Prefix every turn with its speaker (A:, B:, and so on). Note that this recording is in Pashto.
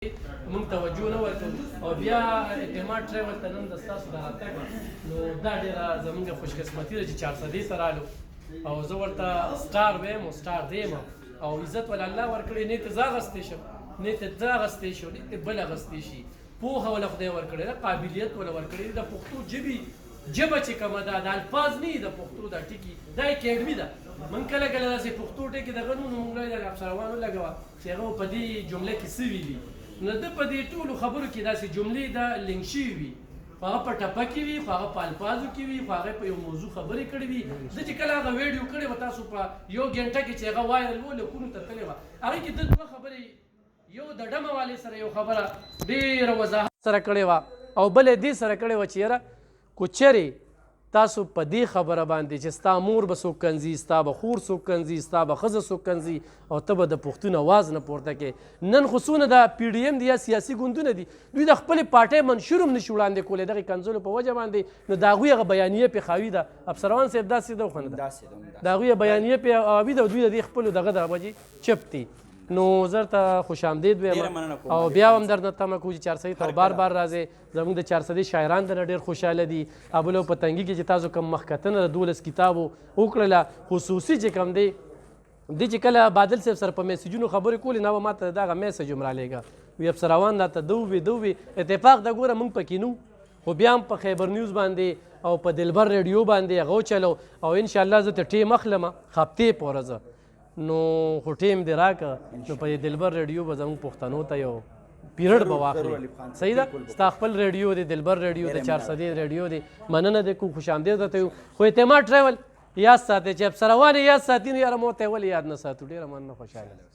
A: موږ توجه نه ورکوو او بیا اعتماد ټریول ته نن د ستاسو د راتګ نو دا ډېره زموږ خوشقسمتي ده چې 400 ته رالو او زه ورته سټار ویم او سټار دیم او عزت ول الله ورکړی نه ته زه اغوستی شم نه ته ته اغوستی شو نه ته بل اغوستی شي پوهه وله خدای ورکړې ده قابلیت وله ورکړې ده د پښتو ژبه چې کومه ده د الفاظ نه د پښتو دا ټکي دا اکیډمي ده من کله کله داسې پښتو ټکي دغه نوم موږ د افسروانو لګوه چې هغه په دې جمله کې څه ویلي نو ده په دې ټولو خبرو کې داسې جملې د لینک شوي وي خو هغه په ټپه کې وي خو هغه په الفاظو کې وي خو هغه په یو موضوع خبرې کړې وي زه چې کله هغه ویډیو کړې وه تاسو په یو ګنټه کې چې هغه وایرل و لکونو ته تللې وه هغې کې ده دوه خبرې یو د ډمه والې سره یو خبره ډېره وضاحت سره کړې وه او بل یې دې سره کړې وه چې یاره کو چېرې تاسو په دې خبره باندې چې ستا مور به څوک کنځي ستا به خور څوک کنځي ستا به ښځه څوک کنځي او ته به د پښتون اواز نه پورته کې نن خو څونه د پی ډي ایم دي یا سیاسي ګوندونه دي دوی د خپلې پارټۍ منشور هم نشي وړاندې کولی دغې کنځلو په وجه باندې نو د هغوی هغه بیانیې پې خاوي ده افسروان صاحب داسې ده خو نه ده د هغوی بیانیې پې خاوي ده او دوی د دې خپلو دغه د وجې چپ دي نو زه ته خوش آمدید ویم او بیا هم درنه تمه کوو چې 400 ته بار بار راځئ زموږ د 400 شاعران درنه ډېر خوشحاله دي ابلو په تنګي کې چې تاسو کوم مخکتنه د 12 کتابو وکړله خصوصي چې کوم دی چې کله بادل صاحب سره په میسیجونو خبرې کولې نه به ما ته دغه میسج هم رالیږه وي افسروان راته دوی اتفاق د ګوره موږ پکې نو خو بیا هم په خیبر نیوز باندې او په دلبر ریډیو باندې هغه وچلو او انشاءالله زه ته ټیم اخلم هفتې پورې زه نو خو ټیم دې راکړه نو په دلبر ریډیو به زموږ پښتنو ته یو پیریډ به واخلي صحیح ده ستا خپل ریډیو دی دلبر ریډیو د 400 ریډیو دی مننه دی کو خوش آمدید درته یو خو اعتماد ټریول یاد ساتئ چې افسروان یې یاد ساتي نو یاره مو ته ولې یاد نه ساتو ډېره مننه خوشحاله